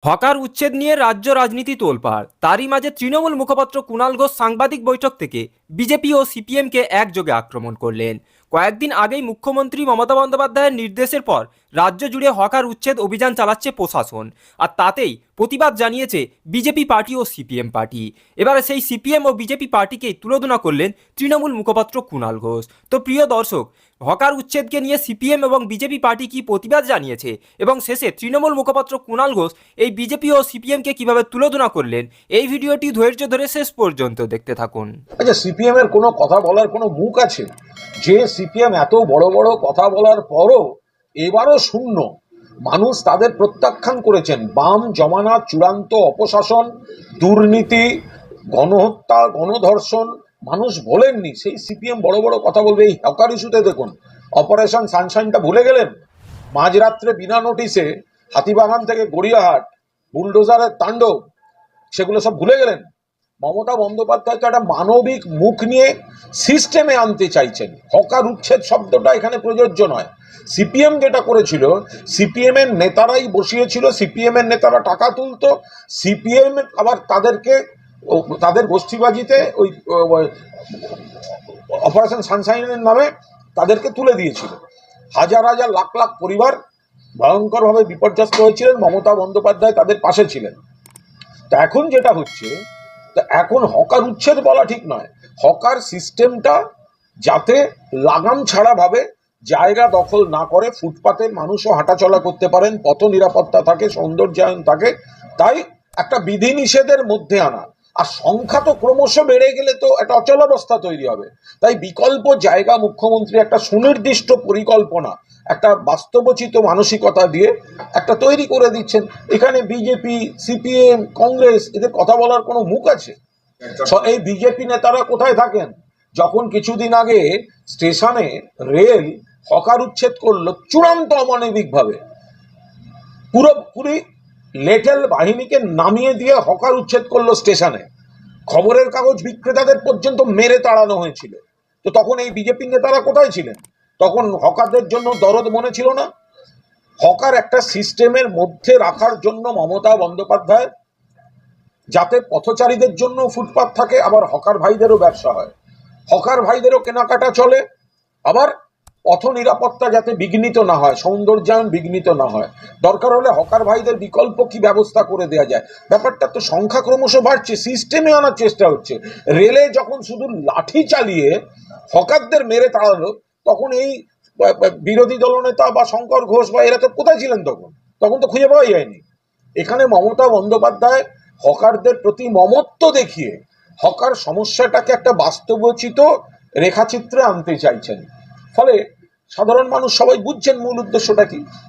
Hawker উচ্ছেদ নিয়ে রাজ্য রাজনীতি তোলপাড়। তারই মাঝে তৃণমূল মুখপাত্র কুণাল ঘোষ সাংবাদিক বৈঠক থেকে বিজেপি ও সিপিএমকে একযোগে আক্রমণ করলেন। কয়েকদিন আগেই মুখ্যমন্ত্রী মমতা বন্দ্যোপাধ্যায়ের নির্দেশের পর রাজ্য জুড়ে হকার উচ্ছেদ অভিযান চালাচ্ছে প্রশাসন, আর তাতেই প্রতিবাদ জানিয়েছে বিজেপি পার্টি ও সিপিএম পার্টি। এবারে সেই সিপিএম ও বিজেপি পার্টিকেই তুলোধনা করলেন তৃণমূল মুখপাত্র কুণাল ঘোষ। তো প্রিয় দর্শক, হকার উচ্ছেদকে নিয়ে সিপিএম এবং বিজেপি পার্টি কি প্রতিবাদ জানিয়েছে এবং শেষে তৃণমূল মুখপাত্র কুণাল ঘোষ এই বিজেপি ও সিপিএমকে কিভাবে তুলোধনা করলেন, এই ভিডিওটি ধৈর্য ধরে শেষ পর্যন্ত দেখতে থাকুন। আচ্ছা, সিপিএম এর কোনো কথা বলার কোনো মুখ আছে? যে সিপিএম এত বড় বড় কথা বলার পরও এবারও শূন্য। মানুষ তাদের প্রত্যাখ্যান করেছেন। বাম জমানা, চূড়ান্ত অপশাসন, দুর্নীতি, গণহত্যা, গণধর্ষণ মানুষ বলেননি। সেই সিপিএম বড় বড় কথা বলবে। এই হকার ইস্যুতে দেখুন, অপারেশন সানশাইনটা ভুলে গেলেন। মাঝরাত্রে বিনা নোটিশে হাতিবাগান থেকে গড়িয়াহাট বুলডোজারের তাণ্ডব, সেগুলো সব ভুলে গেলেন। মমতা বন্দ্যোপাধ্যায় তো একটা মানবিক মুখ নিয়ে সিস্টেমে আনতে চাইছেন। হকার উচ্ছেদ শব্দটা এখানে প্রযোজ্য নয়। সিপিএম যেটা করেছিল, সিপিএম এর নেতারাই বসিয়েছিল, সিপিএম এর নেতারা টাকা তুলতো, সিপিএম আবার তাদেরকে তাদের গোষ্ঠীবাজিতে ওই অপারেশন সানশাইনের নামে তাদেরকে তুলে দিয়েছিল। হাজার হাজার লাখ লাখ পরিবার ভয়ঙ্করভাবে বিপর্যস্ত হয়েছিলেন। মমতা বন্দ্যোপাধ্যায় তাদের পাশে ছিলেন। তা এখন যেটা হচ্ছে, তা এখন হকার উচ্ছেদ বলা ঠিক নয়। হকার সিস্টেমটা যাতে লাগাম ছাড়া ভাবে জায়গা দখল না করে, ফুটপাতে মানুষও হাঁটাচলা করতে পারেন, পথ নিরাপত্তা থাকে, সৌন্দর্যায়ন থাকে, তাই একটা বিধিনিষেধের মধ্যে আনা। আর সংখ্যা তো ক্রমশ বেড়ে গেলে তো একটা অচলাবস্থা তৈরি হবে। তাই বিকল্প জায়গা মুখ্যমন্ত্রী একটা সুনির্দিষ্ট পরিকল্পনা, একটা বাস্তবোচিত মানসিকতা দিয়ে একটা তৈরি করে দিচ্ছেন। এখানে বিজেপি, সিপিএম, কংগ্রেস এদের কথা বলার কোনো মুখ আছে? এই বিজেপি নেতারা কোথায় থাকেন? যখন কিছুদিন আগে স্টেশনে রেল হকার উচ্ছেদ করলো চূড়ান্ত অমানবিকভাবে, পুরোপুরি লেটেল বাহিনীকে নামিয়ে দিয়ে হকার উচ্ছেদ করলো স্টেশনে, খবরের কাগজ বিক্রেতাদের পর্যন্ত মেরে তাড়ানো হয়েছিল। তো তখন এই বিজেপি নেতারা কোথায় ছিলেন? তখন হকারদের জন্য দরদ মনে ছিল না? হকার একটা সিস্টেমের মধ্যে রাখার জন্য মমতা বন্দ্যোপাধ্যায়, যাতে পথচারীদের জন্য ফুটপাত থাকে, আবার হকার ভাইদেরও ব্যবসা হয়, হকার ভাইদেরও কেনাকাটা চলে, আবার পথ নিরাপত্তা যাতে বিঘ্নিত না হয়, সৌন্দর্যায়ন বিঘ্নিত না হয়। দরকার হলে হকার ভাইদের বিকল্প কি ব্যবস্থা করে দেওয়া যায়। ব্যাপারটা তো সংখ্যা ক্রমশ বাড়ছে, সিস্টেমে আনার চেষ্টা হচ্ছে। রেলে যখন শুধু লাঠি চালিয়ে হকারদের মেরে তাড়ালো, তখন এই বিরোধী দলনেতা বা শঙ্কর ঘোষ বা এরা তো কোথায় ছিলেন? তখন তখন তো খুঁজে পাওয়া যায়নি। এখানে মমতা বন্দ্যোপাধ্যায় হকারদের প্রতি মমত্ব দেখিয়ে হকার সমস্যাটাকে একটা বাস্তবোচিত রেখাচিত্রে আনতে চাইছেন। ফলে সাধারণ মানুষ সবাই বুঝছেন মূল উদ্দেশ্যটা কি।